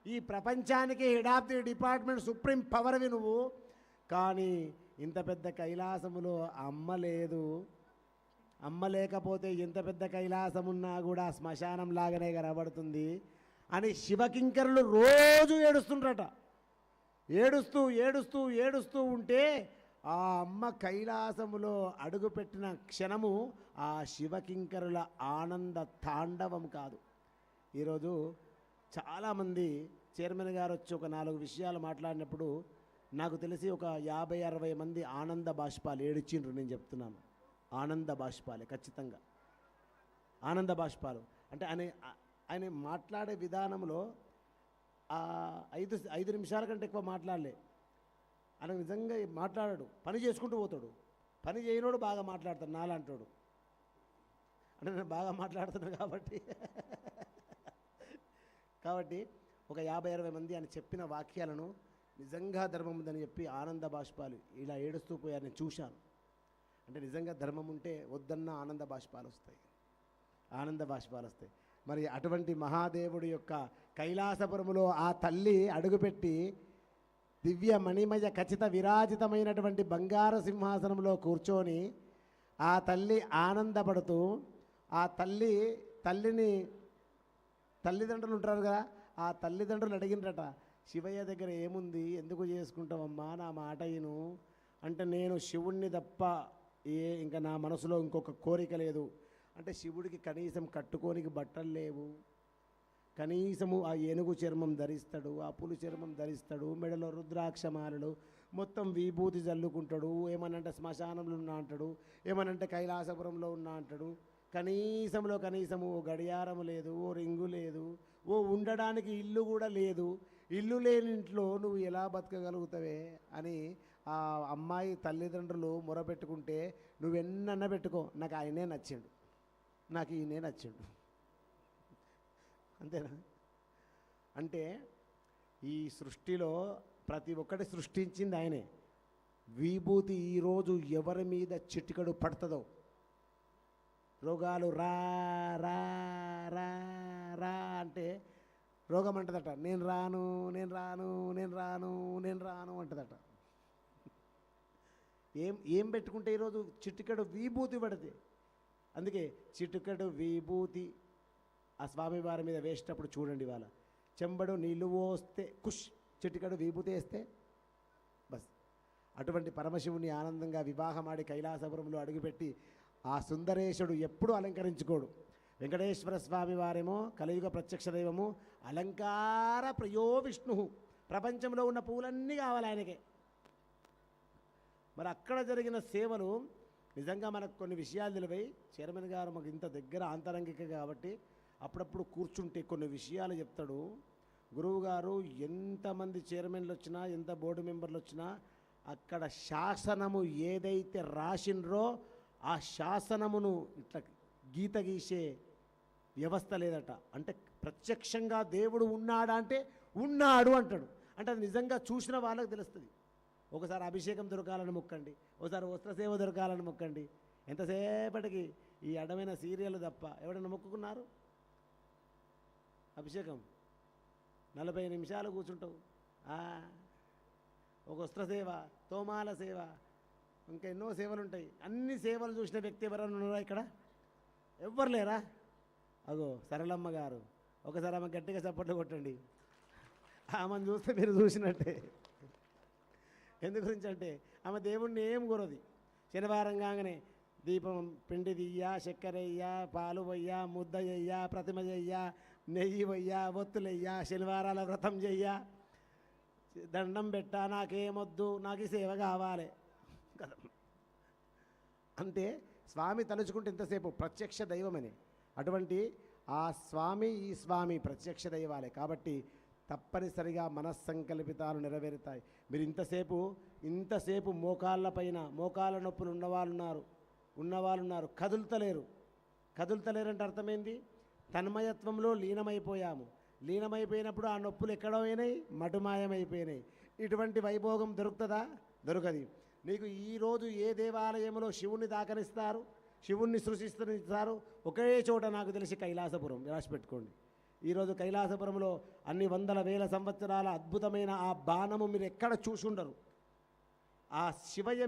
ఈ ప్రపంచానికి head of the department, supreme పవర్వి నువ్వు. కానీ ఇంత పెద్ద కైలాసములో అమ్మ లేదు. అమ్మ లేకపోతే ఎంత పెద్ద కైలాసం ఉన్నా కూడా శ్మశానం లాగానే కనబడుతుంది అని శివకింకరులు రోజు ఏడుస్తుండ్రట. ఏడుస్తూ ఏడుస్తూ ఏడుస్తూ ఉంటే ఆ అమ్మ కైలాసములో అడుగుపెట్టిన క్షణము ఆ శివకింకరుల ఆనంద తాండవం కాదు. ఈరోజు చాలామంది చైర్మన్ గారు వచ్చి ఒక 4 విషయాలు మాట్లాడినప్పుడు నాకు తెలిసి ఒక 50-60 మంది ఆనంద బాష్పాలు ఏడిచిండ్రు. నేను చెప్తున్నాను, ఆనంద బాష్పాలే ఖచ్చితంగా. ఆనంద బాష్పాలు అంటే ఆయన మాట్లాడే విధానంలో 5 నిమిషాల కంటే ఎక్కువ మాట్లాడలే. ఆయన నిజంగా మాట్లాడాడు, పని చేసుకుంటూ పోతాడు. పని చేయనోడు బాగా మాట్లాడతాడు, నాలాంటోడు. అంటే నేను బాగా మాట్లాడుతున్నాను కాబట్టి ఒక 50-60 మంది ఆయన చెప్పిన వాక్యాలను నిజంగా ధర్మం ఉందని చెప్పి ఆనంద బాష్పాలు ఇలా ఏడుస్తూ పోయారు. నేను చూశాను. అంటే నిజంగా ధర్మం ఉంటే వద్దన్న ఆనంద బాష్పాలు వస్తాయి, ఆనంద బాష్పాలు వస్తాయి. మరి అటువంటి మహాదేవుడి యొక్క కైలాసపురములో ఆ తల్లి అడుగుపెట్టి దివ్య మణిమయ ఖచ్చిత విరాజితమైనటువంటి బంగారు సింహాసనంలో కూర్చొని ఆ తల్లి ఆనందపడుతూ, ఆ తల్లిదండ్రులు ఉంటారు కదా, ఆ తల్లిదండ్రులు అడిగినరట, శివయ్య దగ్గర ఏముంది, ఎందుకు చేసుకుంటావమ్మా, నా మాట విను అంటే, నేను శివుణ్ణి తప్ప ఇంకా నా మనసులో ఇంకొక కోరిక లేదు అంటే, శివుడికి కనీసం కట్టుకోనికి బట్టలు లేవు, కనీసము ఆ ఏనుగు చర్మం ధరిస్తాడు, ఆ పులి చర్మం ధరిస్తాడు, మెడలో రుద్రాక్షమాలలు, మొత్తం విభూతి జల్లుకుంటాడు, ఏమనంటే శ్మశానంలో ఉన్నా అంటాడు, ఏమనంటే కైలాసపురంలో ఉన్నా అంటాడు. కనీసంలో కనీసము ఓ గడియారము లేదు, ఓ రింగు లేదు, ఓ ఉండడానికి ఇల్లు కూడా లేదు. ఇల్లు లేని ఇంట్లో నువ్వు ఎలా బతకగలుగుతావే అని ఆ అమ్మాయి తల్లిదండ్రులు మొరపెట్టుకుంటే, నువ్వెన్నన్నా పెట్టుకో, నాకు ఆయనే నచ్చిండు, నాకు ఈయనే నచ్చిండు, అంతేనా? అంటే ఈ సృష్టిలో ప్రతి ఒక్కటి సృష్టించింది ఆయనే. విభూతి ఈరోజు ఎవరి మీద చిటికడు పడుతుందో, రోగాలు రా రా రా రా అంటే రోగం అంటదట, నేను రాను నేను రాను నేను రాను నేను రాను అంటదట. ఏం పెట్టుకుంటే ఈరోజు చిటికెడు విభూతి పడితే, అందుకే చిటికెడు విభూతి ఆ స్వామివారి మీద వేసేటప్పుడు చూడండి, వాళ్ళ చెంబడు నీళ్ళు పోస్తే కుష్, చిటికెడు విభూతి వేస్తే బస్. అటువంటి పరమశివుని ఆనందంగా వివాహమాడి కైలాసపురంలో అడుగుపెట్టి ఆ సుందరేశుడు ఎప్పుడూ అలంకరించుకోడు. వెంకటేశ్వర స్వామి వారేమో కలియుగ ప్రత్యక్ష దైవము, అలంకార ప్రియో విష్ణు, ప్రపంచంలో ఉన్న పూలన్నీ కావాలి ఆయనకే. మరి అక్కడ జరిగిన సేవలు నిజంగా మనకు కొన్ని విషయాలు తెలివై, చైర్మన్ గారు మాకు ఇంత దగ్గర ఆంతరంగిక కాబట్టి అప్పుడప్పుడు కూర్చుంటే కొన్ని విషయాలు చెప్తాడు. గురువుగారు ఎంతమంది చైర్మన్లు వచ్చినా, ఎంత బోర్డు మెంబర్లు వచ్చినా, అక్కడ శాసనము ఏదైతే రాసిండ్రో ఆ శాసనమును ఇట్లా గీత గీసే వ్యవస్థ లేదట. అంటే ప్రత్యక్షంగా దేవుడు ఉన్నాడా అంటే ఉన్నాడు అంటాడు. అంటే అది నిజంగా చూసిన వాళ్ళకి తెలుస్తుంది. ఒకసారి అభిషేకం దొరకాలని మొక్కండి, ఒకసారి వస్త్రసేవ దొరకాలని మొక్కండి. ఎంతసేపటికి ఈ అడ్డమైన సీరియల్ తప్ప ఎవడైనా మొక్కుకున్నారు? అభిషేకం 40 నిమిషాలు కూర్చుంటావు, ఒక వస్త్రసేవ, తోమాల సేవ, ఇంకా ఎన్నో సేవలు ఉంటాయి. అన్ని సేవలు చూసిన వ్యక్తి ఎవరైనా ఉన్నారా ఇక్కడ? ఎవ్వరు లేరా? అగో సరళమ్మ గారు, ఒకసారి ఆమె గట్టిగా చప్పట్లు కొట్టండి. ఆమెను చూస్తే మీరు చూసినట్టే. ఎందు గురించి అంటే ఆమె దేవుణ్ణి ఏం కోరది. శనివారం కాగానే దీపం పిండి తీయ్య, చక్కెర వెయ్య, పాలు వయ్య, ముద్ద చెయ్య, ప్రతిమ చెయ్య, నెయ్యి వయ్య, ఒత్తులయ్య, శనివారాల వ్రతం చెయ్య, దండం పెట్ట, నాకేమొద్దు, నాకు ఈ సేవ కావాలి కదా. అంతే. స్వామి తలుచుకుంటే ఇంతసేపు ప్రత్యక్ష దైవమని. అటువంటి ఆ స్వామి ఈ స్వామి ప్రత్యక్ష దైవాలే కాబట్టి తప్పనిసరిగా మనస్సంకల్పితాలు నెరవేరుతాయి. మీరు ఇంతసేపు మోకాళ్ళ నొప్పులు ఉన్నవాళ్ళున్నారు, కదులుతలేరంటే అర్థమైంది, తన్మయత్వంలో లీనమైపోయాము. లీనమైపోయినప్పుడు ఆ నొప్పులు ఎక్కడ పోయినాయి? మటుమాయమైపోయినాయి. ఇటువంటి వైభోగం దొరుకుతుందా? దొరకది. నీకు ఈరోజు ఏ దేవాలయంలో శివుణ్ణి దాకరిస్తారు, శివుణ్ణి సృష్టిస్తారు? ఒకే చోట నాకు తెలిసి కైలాసపురం. రాసి పెట్టుకోండి. ఈరోజు కైలాసపురంలో అన్ని వందల వేల సంవత్సరాల అద్భుతమైన ఆ బాణము మీరు ఎక్కడ చూసుండరు. ఆ శివయ్య